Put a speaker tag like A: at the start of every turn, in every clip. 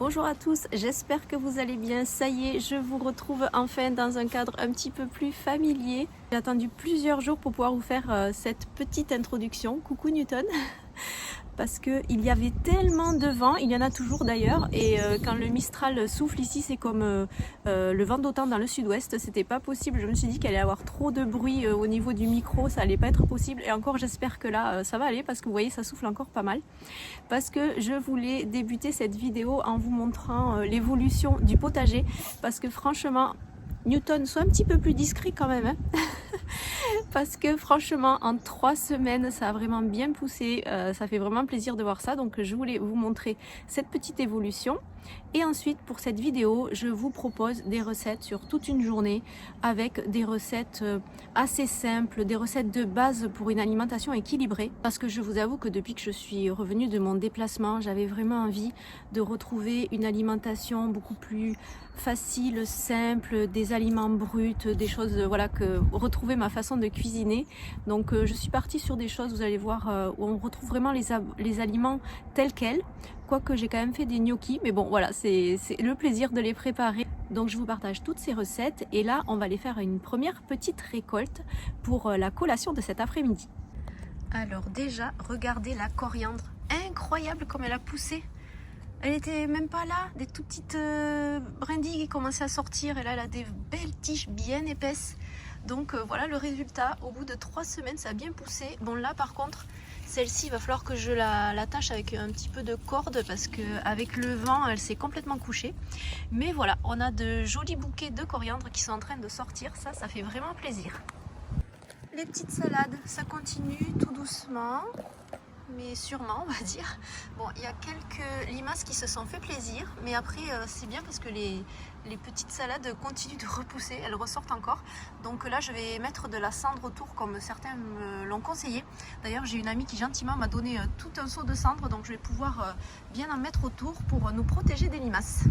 A: Bonjour à tous, j'espère que vous allez bien. Ça y est, je vous retrouve enfin dans un cadre un petit peu plus familier. J'ai attendu plusieurs jours pour pouvoir vous faire cette petite introduction. Coucou Newton. Parce qu'il y avait tellement de vent, il y en a toujours d'ailleurs, et quand le Mistral souffle ici, c'est comme le vent d'automne dans le sud-ouest, c'était pas possible. Je me suis dit qu'il allait y avoir trop de bruit au niveau du micro, ça allait pas être possible, et encore j'espère que là ça va aller, parce que vous voyez ça souffle encore pas mal. Parce que je voulais débuter cette vidéo en vous montrant l'évolution du potager, parce que franchement, Newton, soit un petit peu plus discret quand même, hein. Parce que franchement en 3 semaines ça a vraiment bien poussé, ça fait vraiment plaisir de voir ça, donc je voulais vous montrer cette petite évolution. Et ensuite pour cette vidéo je vous propose des recettes sur toute une journée, avec des recettes assez simples, des recettes de base pour une alimentation équilibrée, parce que je vous avoue que depuis que je suis revenue de mon déplacement, j'avais vraiment envie de retrouver une alimentation beaucoup plus facile, simple, des aliments bruts, des choses, voilà, que retrouver ma façon de cuisiner. Donc je suis partie sur des choses, vous allez voir, où on retrouve vraiment les aliments tels quels, quoique j'ai quand même fait des gnocchis, mais bon voilà, c'est le plaisir de les préparer. Donc je vous partage toutes ces recettes, et là on va aller faire une première petite récolte pour la collation de cet après-midi. Alors déjà, regardez la coriandre, incroyable comme elle a poussé. Elle était même pas là, des tout petites brindilles qui commençaient à sortir, et là elle a des belles tiges bien épaisses. Donc voilà le résultat, au bout de 3 semaines ça a bien poussé. Bon là par contre, celle-ci il va falloir que je l'attache avec un petit peu de corde, parce qu'avec le vent elle s'est complètement couchée. Mais voilà, on a de jolis bouquets de coriandre qui sont en train de sortir, ça fait vraiment plaisir. Les petites salades, ça continue tout doucement, mais sûrement on va dire. Bon, il y a quelques limaces qui se sont fait plaisir, mais après c'est bien parce que les petites salades continuent de repousser, elles ressortent encore. Donc là je vais mettre de la cendre autour comme certains me l'ont conseillé. D'ailleurs j'ai une amie qui gentiment m'a donné tout un seau de cendre, donc je vais pouvoir bien en mettre autour pour nous protéger des limaces.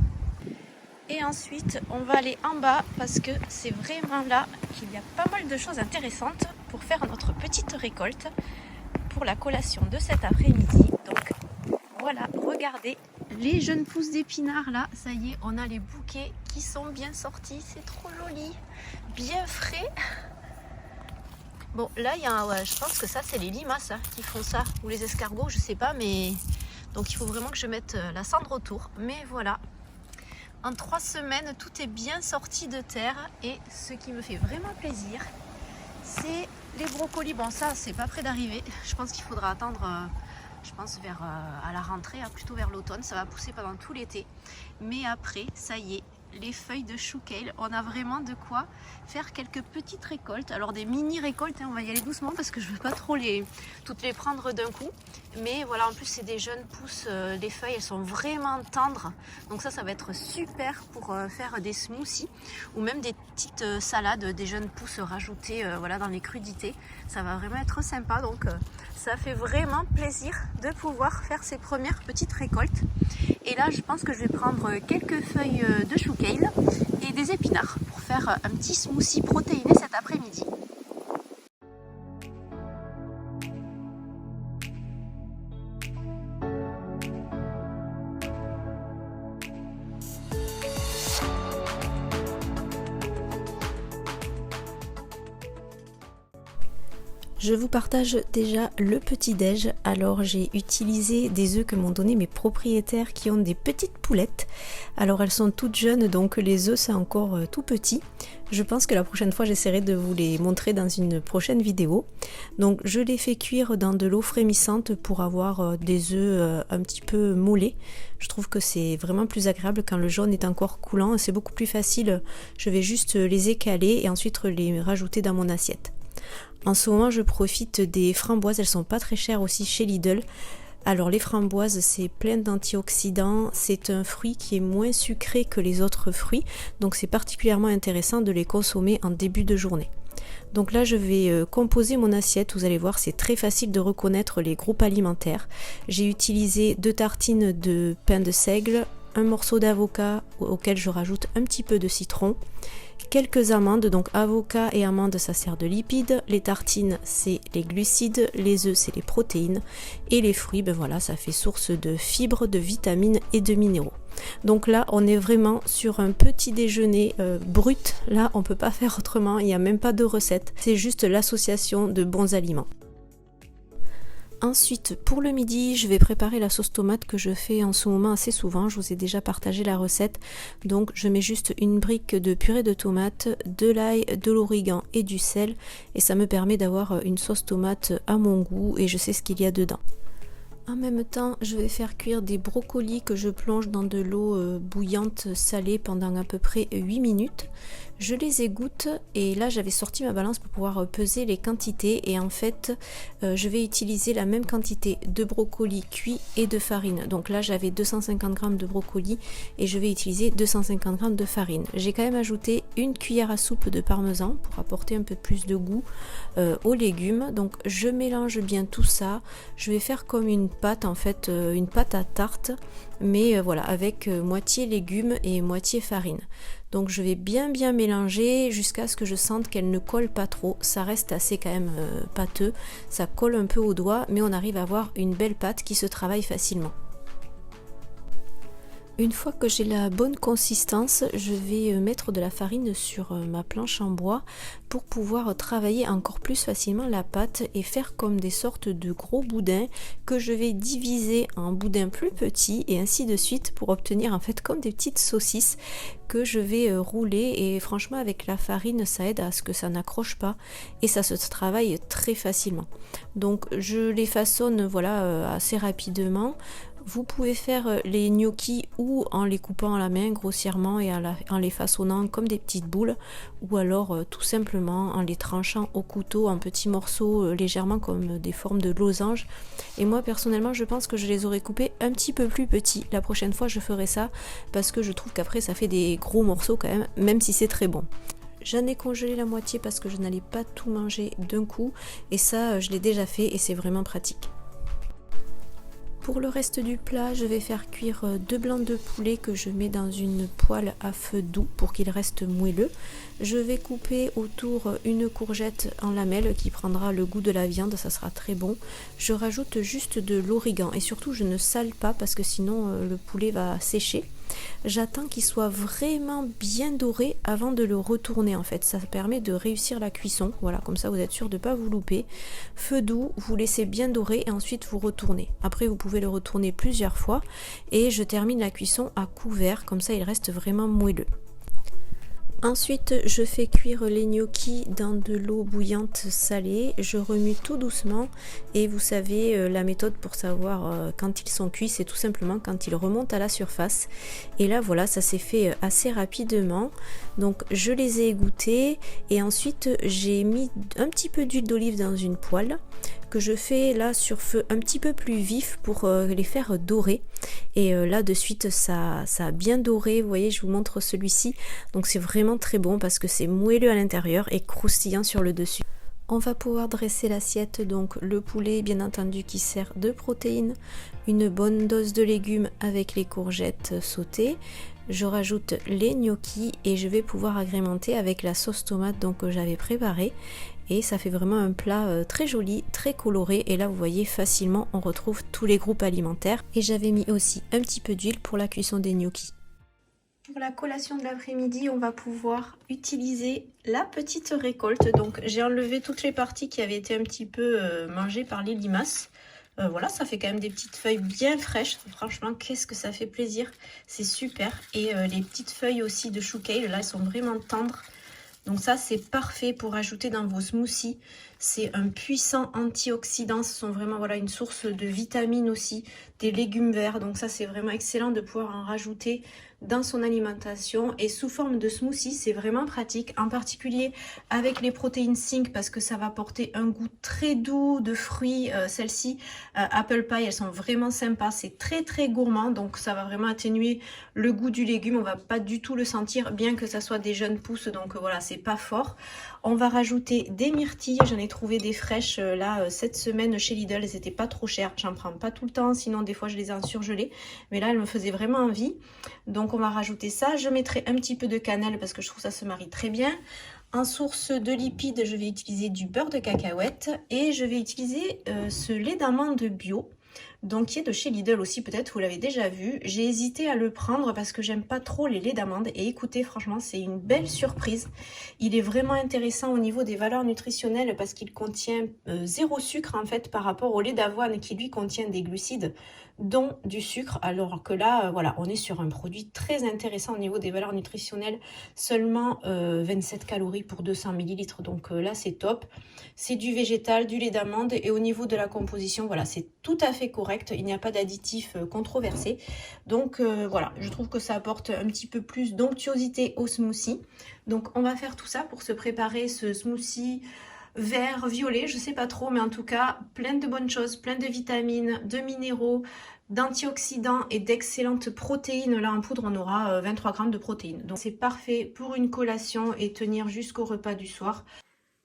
A: Et ensuite on va aller en bas, parce que c'est vraiment là qu'il y a pas mal de choses intéressantes pour faire notre petite récolte pour la collation de cet après-midi. Donc voilà, regardez les jeunes pousses d'épinards là, ça y est, on a les bouquets qui sont bien sortis, c'est trop joli, bien frais. Bon là il y a, ouais, je pense que ça c'est les limaces hein, qui font ça, ou les escargots, je sais pas, mais donc il faut vraiment que je mette la cendre autour. Mais voilà, en 3 semaines tout est bien sorti de terre, et ce qui me fait vraiment plaisir, c'est les brocolis. Bon ça c'est pas près d'arriver, je pense qu'il faudra attendre je pense vers à la rentrée, plutôt vers l'automne. Ça va pousser pendant tout l'été, mais après ça y est, les feuilles de chou kale, on a vraiment de quoi faire quelques petites récoltes. Alors des mini récoltes hein, on va y aller doucement parce que je veux pas trop toutes les prendre d'un coup, mais voilà, en plus c'est des jeunes pousses, les feuilles elles sont vraiment tendres, donc ça va être super pour faire des smoothies, ou même des petites salades, des jeunes pousses rajoutées voilà, dans les crudités. Ça va vraiment être sympa, donc ça fait vraiment plaisir de pouvoir faire ces premières petites récoltes. Et là je pense que je vais prendre quelques feuilles de chou kale et des épinards pour faire un petit smoothie protéiné cet après-midi. Je vous partage déjà le petit-déj. Alors j'ai utilisé des œufs que m'ont donné mes propriétaires qui ont des petites poulettes. Alors elles sont toutes jeunes, donc les œufs c'est encore tout petit. Je pense que la prochaine fois j'essaierai de vous les montrer dans une prochaine vidéo. Donc je les fais cuire dans de l'eau frémissante pour avoir des œufs un petit peu mollets. Je trouve que c'est vraiment plus agréable quand le jaune est encore coulant, c'est beaucoup plus facile. Je vais juste les écaler et ensuite les rajouter dans mon assiette. En ce moment je profite des framboises, elles sont pas très chères aussi chez Lidl. Alors les framboises c'est plein d'antioxydants, c'est un fruit qui est moins sucré que les autres fruits, donc c'est particulièrement intéressant de les consommer en début de journée. Donc là je vais composer mon assiette, vous allez voir c'est très facile de reconnaître les groupes alimentaires. J'ai utilisé 2 tartines de pain de seigle, un morceau d'avocat auquel je rajoute un petit peu de citron, quelques amandes, donc avocat et amandes ça sert de lipides, les tartines c'est les glucides, les œufs c'est les protéines et les fruits ben voilà ça fait source de fibres, de vitamines et de minéraux. Donc là on est vraiment sur un petit déjeuner brut, là on peut pas faire autrement, il n'y a même pas de recette, c'est juste l'association de bons aliments. Ensuite, pour le midi, je vais préparer la sauce tomate que je fais en ce moment assez souvent. Je vous ai déjà partagé la recette. Donc, je mets juste une brique de purée de tomate, de l'ail, de l'origan et du sel. Et ça me permet d'avoir une sauce tomate à mon goût et je sais ce qu'il y a dedans. En même temps, je vais faire cuire des brocolis que je plonge dans de l'eau bouillante salée pendant à peu près 8 minutes. Je les égoutte et là j'avais sorti ma balance pour pouvoir peser les quantités et en fait je vais utiliser la même quantité de brocolis cuits et de farine. Donc là j'avais 250 g de brocolis et je vais utiliser 250 g de farine. J'ai quand même ajouté une cuillère à soupe de parmesan pour apporter un peu plus de goût aux légumes. Donc je mélange bien tout ça. Je vais faire comme une pâte en fait, une pâte à tarte mais voilà avec moitié légumes et moitié farine. Donc je vais bien mélanger jusqu'à ce que je sente qu'elle ne colle pas trop. Ça reste assez quand même pâteux, ça colle un peu aux doigts mais on arrive à avoir une belle pâte qui se travaille facilement. Une fois que j'ai la bonne consistance, je vais mettre de la farine sur ma planche en bois pour pouvoir travailler encore plus facilement la pâte et faire comme des sortes de gros boudins que je vais diviser en boudins plus petits et ainsi de suite pour obtenir en fait comme des petites saucisses que je vais rouler et franchement avec la farine ça aide à ce que ça n'accroche pas et ça se travaille très facilement. Donc je les façonne voilà assez rapidement. Vous pouvez faire les gnocchis ou en les coupant à la main grossièrement et en les façonnant comme des petites boules ou alors tout simplement en les tranchant au couteau en petits morceaux légèrement comme des formes de losanges. Et moi personnellement je pense que je les aurais coupés un petit peu plus petits. La prochaine fois je ferai ça parce que je trouve qu'après ça fait des gros morceaux quand même si c'est très bon. J'en ai congelé la moitié parce que je n'allais pas tout manger d'un coup et ça je l'ai déjà fait et c'est vraiment pratique. Pour le reste du plat, je vais faire cuire 2 blancs de poulet que je mets dans une poêle à feu doux pour qu'il reste moelleux. Je vais couper autour une courgette en lamelles qui prendra le goût de la viande, ça sera très bon. Je rajoute juste de l'origan et surtout je ne sale pas parce que sinon le poulet va sécher. J'attends qu'il soit vraiment bien doré avant de le retourner en fait, ça permet de réussir la cuisson, voilà comme ça vous êtes sûr de ne pas vous louper. Feu doux, vous laissez bien dorer et ensuite vous retournez. Après vous pouvez le retourner plusieurs fois et je termine la cuisson à couvert, comme ça il reste vraiment moelleux. Ensuite, je fais cuire les gnocchis dans de l'eau bouillante salée. Je remue tout doucement et vous savez, la méthode pour savoir quand ils sont cuits, c'est tout simplement quand ils remontent à la surface. Et là, voilà, ça s'est fait assez rapidement. Donc, je les ai égouttés et ensuite, j'ai mis un petit peu d'huile d'olive dans une poêle que je fais là sur feu un petit peu plus vif pour les faire dorer. Et là de suite ça a bien doré, vous voyez je vous montre celui-ci, donc c'est vraiment très bon parce que c'est moelleux à l'intérieur et croustillant sur le dessus. On va pouvoir dresser l'assiette, donc le poulet bien entendu qui sert de protéines, une bonne dose de légumes avec les courgettes sautées. Je rajoute les gnocchis et je vais pouvoir agrémenter avec la sauce tomate donc, que j'avais préparée. Et ça fait vraiment un plat très joli, très coloré. Et là vous voyez facilement on retrouve tous les groupes alimentaires. Et j'avais mis aussi un petit peu d'huile pour la cuisson des gnocchis. Pour la collation de l'après-midi, on va pouvoir utiliser la petite récolte. Donc j'ai enlevé toutes les parties qui avaient été un petit peu mangées par les limaces. Voilà, ça fait quand même des petites feuilles bien fraîches. Franchement, qu'est-ce que ça fait plaisir. C'est super. Et les petites feuilles aussi de chou kale, là, elles sont vraiment tendres. Donc ça, c'est parfait pour ajouter dans vos smoothies. C'est un puissant antioxydant. Ce sont vraiment voilà, une source de vitamines aussi, des légumes verts. Donc ça, c'est vraiment excellent de pouvoir en rajouter dans son alimentation. Et sous forme de smoothie, c'est vraiment pratique. En particulier avec les protéines zinc parce que ça va apporter un goût très doux de fruits. Celles-ci, apple pie, elles sont vraiment sympas. C'est très très gourmand. Donc ça va vraiment atténuer le goût du légume. On va pas du tout le sentir bien que ça soit des jeunes pousses. Donc voilà, c'est pas fort. On va rajouter des myrtilles. J'en ai trouvé des fraîches là cette semaine chez Lidl. Elles étaient pas trop chères. J'en prends pas tout le temps. Sinon des fois je les ai en surgelé. Mais là elles me faisaient vraiment envie. Donc Donc on va rajouter ça. Je mettrai un petit peu de cannelle parce que je trouve ça se marie très bien. En source de lipides, je vais utiliser du beurre de cacahuète et je vais utiliser ce lait d'amande bio. Donc qui est de chez Lidl aussi, peut-être vous l'avez déjà vu. J'ai hésité à le prendre parce que j'aime pas trop les laits d'amande. Et écoutez, franchement, c'est une belle surprise. Il est vraiment intéressant au niveau des valeurs nutritionnelles parce qu'il contient zéro sucre en fait par rapport au lait d'avoine qui lui contient des glucides, dont du sucre. Alors que là, voilà, on est sur un produit très intéressant au niveau des valeurs nutritionnelles. Seulement 27 calories pour 200 ml. Donc là, c'est top. C'est du végétal, du lait d'amande et au niveau de la composition, voilà, c'est tout à fait correct. Il n'y a pas d'additifs controversés. Donc voilà, je trouve que ça apporte un petit peu plus d'onctuosité au smoothie. Donc on va faire tout ça pour se préparer ce smoothie vert, violet, je sais pas trop, mais en tout cas, plein de bonnes choses, plein de vitamines, de minéraux, d'antioxydants et d'excellentes protéines. Là en poudre, on aura 23 grammes de protéines. Donc c'est parfait pour une collation et tenir jusqu'au repas du soir.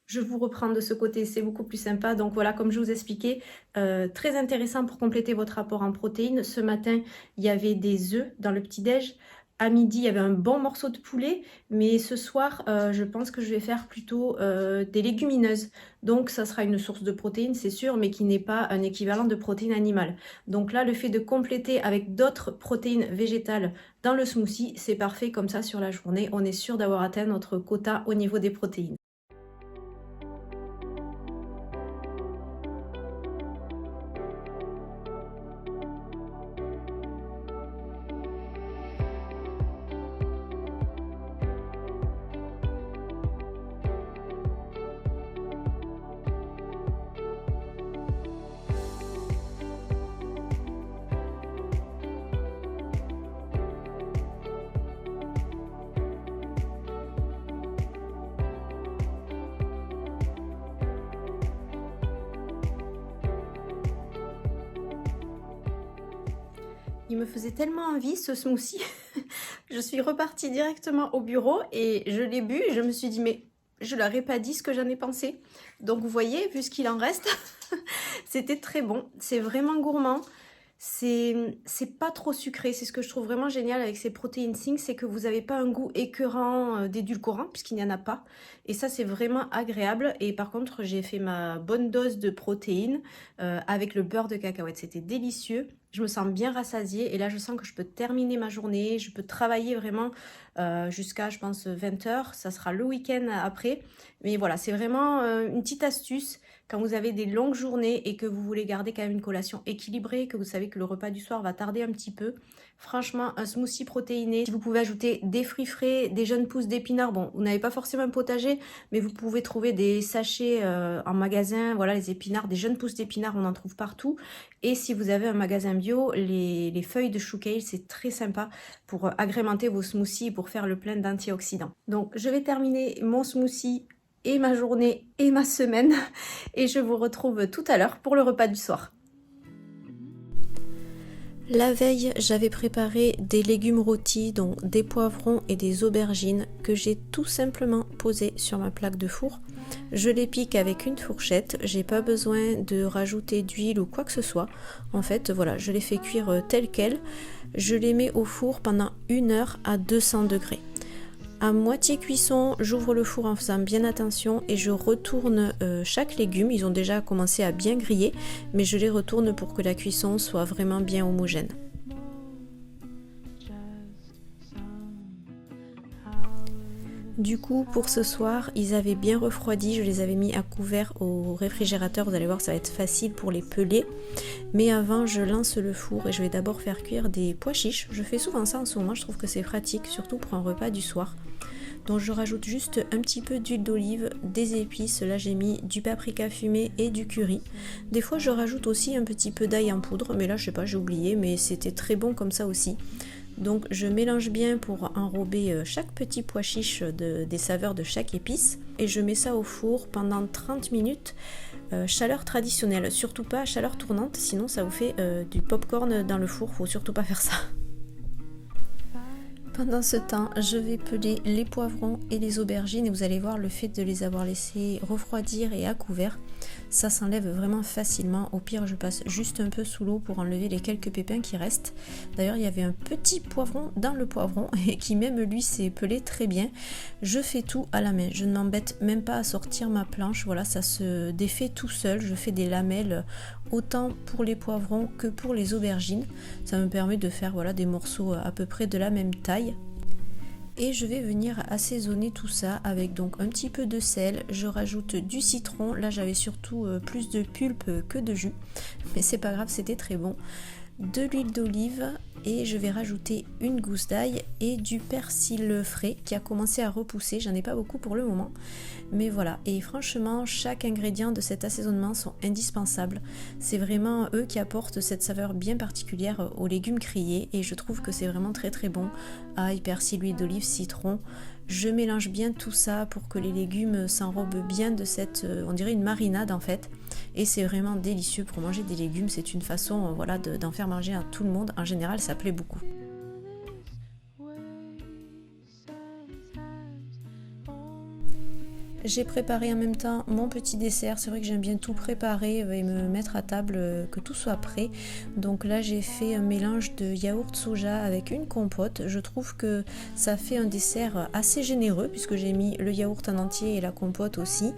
A: Je vous reprends de ce côté, c'est beaucoup plus sympa. Donc voilà, comme je vous expliquais, très intéressant pour compléter votre apport en protéines. Ce matin, il y avait des œufs dans le petit-déj. À midi, il y avait un bon morceau de poulet. Mais ce soir, je pense que je vais faire plutôt des légumineuses. Donc ça sera une source de protéines, c'est sûr, mais qui n'est pas un équivalent de protéines animales. Donc là, le fait de compléter avec d'autres protéines végétales dans le smoothie, c'est parfait comme ça sur la journée. On est sûr d'avoir atteint notre quota au niveau des protéines. Il me faisait tellement envie ce smoothie. Je suis repartie directement au bureau et je l'ai bu et je me suis dit mais je leur ai pas dit ce que j'en ai pensé. Donc vous voyez, vu ce qu'il en reste, c'était très bon. C'est vraiment gourmand. C'est pas trop sucré. C'est ce que je trouve vraiment génial avec ces protéines Think, c'est que vous n'avez pas un goût écœurant d'édulcorant puisqu'il n'y en a pas. Et ça, c'est vraiment agréable. Et par contre, j'ai fait ma bonne dose de protéines avec le beurre de cacahuète. C'était délicieux. Je me sens bien rassasiée et là, je sens que je peux terminer ma journée. Je peux travailler vraiment jusqu'à, je pense, 20 h. Ça sera le week-end après. Mais voilà, c'est vraiment une petite astuce. Quand vous avez des longues journées et que vous voulez garder quand même une collation équilibrée, que vous savez que le repas du soir va tarder un petit peu, franchement, un smoothie protéiné, vous pouvez ajouter des fruits frais, des jeunes pousses d'épinards. Bon, vous n'avez pas forcément un potager, mais vous pouvez trouver des sachets en magasin. Voilà, les épinards, des jeunes pousses d'épinards, on en trouve partout. Et si vous avez un magasin bio, les feuilles de chou kale, c'est très sympa pour agrémenter vos smoothies et pour faire le plein d'antioxydants. Donc, je vais terminer mon smoothie et ma journée et ma semaine et je vous retrouve tout à l'heure pour le repas du soir. La veille, j'avais préparé des légumes rôtis, donc des poivrons et des aubergines que j'ai tout simplement posés sur ma plaque de four. Je les pique avec une fourchette, j'ai pas besoin de rajouter d'huile ou quoi que ce soit. En fait, voilà, je les fais cuire telles quelles. Je les mets au four pendant 1 heure à 200 degrés. À moitié cuisson, j'ouvre le four en faisant bien attention et je retourne chaque légume. Ils ont déjà commencé à bien griller, mais je les retourne pour que la cuisson soit vraiment bien homogène. Du coup, pour ce soir, ils avaient bien refroidi, je les avais mis à couvert au réfrigérateur. Vous allez voir, ça va être facile pour les peler. Mais avant, je lance le four et je vais d'abord faire cuire des pois chiches. Je fais souvent ça en ce moment, je trouve que c'est pratique, surtout pour un repas du soir. Donc je rajoute juste un petit peu d'huile d'olive, des épices, là j'ai mis du paprika fumé et du curry. Des fois je rajoute aussi un petit peu d'ail en poudre, mais là je sais pas, j'ai oublié, mais c'était très bon comme ça aussi. Donc je mélange bien pour enrober chaque petit pois chiche des saveurs de chaque épice. Et je mets ça au four pendant 30 minutes, chaleur traditionnelle, surtout pas chaleur tournante, sinon ça vous fait du popcorn dans le four, faut surtout pas faire ça. Pendant ce temps, je vais peler les poivrons et les aubergines et vous allez voir le fait de les avoir laissés refroidir et à couvert,
B: ça s'enlève vraiment facilement. Au pire, je passe juste un peu sous l'eau pour enlever les quelques pépins qui restent. D'ailleurs, il y avait un petit poivron dans le poivron et qui même lui s'est pelé très bien. Je fais tout à la main, je ne m'embête même pas à sortir ma planche, voilà, ça se défait tout seul. Je fais des lamelles autant pour les poivrons que pour les aubergines. Ça me permet de faire voilà, des morceaux à peu près de la même taille. Et je vais venir assaisonner tout ça avec donc un petit peu de sel. Je rajoute du citron. Là j'avais surtout plus de pulpe que de jus, mais c'est pas grave, c'était très bon. De l'huile d'olive et je vais rajouter une gousse d'ail et du persil frais qui a commencé à repousser. J'en ai pas beaucoup pour le moment, mais voilà. Et franchement, chaque ingrédient de cet assaisonnement sont indispensables. C'est vraiment eux qui apportent cette saveur bien particulière aux légumes grillés et je trouve que c'est vraiment très très bon. Ail, persil, huile d'olive, citron. Je mélange bien tout ça pour que les légumes s'enrobent bien de cette, on dirait une marinade en fait. Et c'est vraiment délicieux pour manger des légumes. C'est une façon voilà, d'en faire manger à tout le monde. En général, ça plaît beaucoup. J'ai préparé en même temps mon petit dessert. C'est vrai que j'aime bien tout préparer et me mettre à table, que tout soit prêt. Donc là j'ai fait un mélange de yaourt soja avec une compote. Je trouve que ça fait un dessert assez généreux puisque j'ai mis le yaourt en entier et la compote aussi.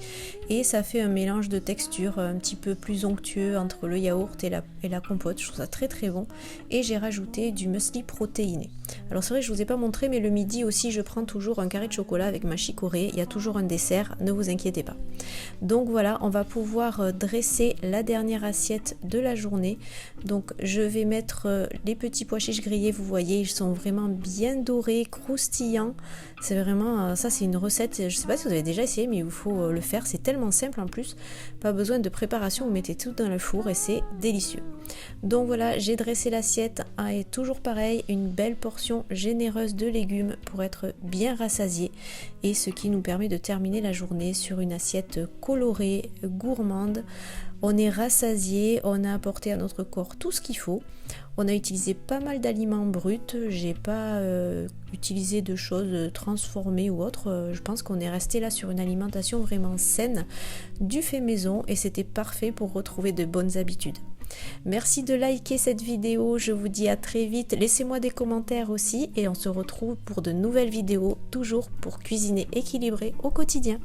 B: Et ça fait un mélange de texture un petit peu plus onctueux entre le yaourt et la compote. Je trouve ça très très bon. Et j'ai rajouté du muesli protéiné. Alors c'est vrai que je ne vous ai pas montré, mais le midi aussi je prends toujours un carré de chocolat avec ma chicorée. Il y a toujours un dessert, ne vous inquiétez pas. Donc voilà, on va pouvoir dresser la dernière assiette de la journée. Donc je vais mettre les petits pois chiches grillés, vous voyez, ils sont vraiment bien dorés, croustillants. C'est vraiment, ça c'est une recette, je ne sais pas si vous avez déjà essayé, mais il vous faut le faire, c'est tellement simple en plus. Pas besoin de préparation, vous mettez tout dans le four et c'est délicieux. Donc voilà, j'ai dressé l'assiette et toujours pareil, une belle portion généreuse de légumes pour être bien rassasié et ce qui nous permet de terminer la journée sur une assiette colorée, gourmande. On est rassasié, on a apporté à notre corps tout ce qu'il faut. On a utilisé pas mal d'aliments bruts, j'ai pas utilisé de choses transformées ou autres. Je pense qu'on est resté là sur une alimentation vraiment saine, du fait maison et c'était parfait pour retrouver de bonnes habitudes. Merci de liker cette vidéo, je vous dis à très vite, laissez-moi des commentaires aussi et on se retrouve pour de nouvelles vidéos, toujours pour cuisiner équilibré au quotidien.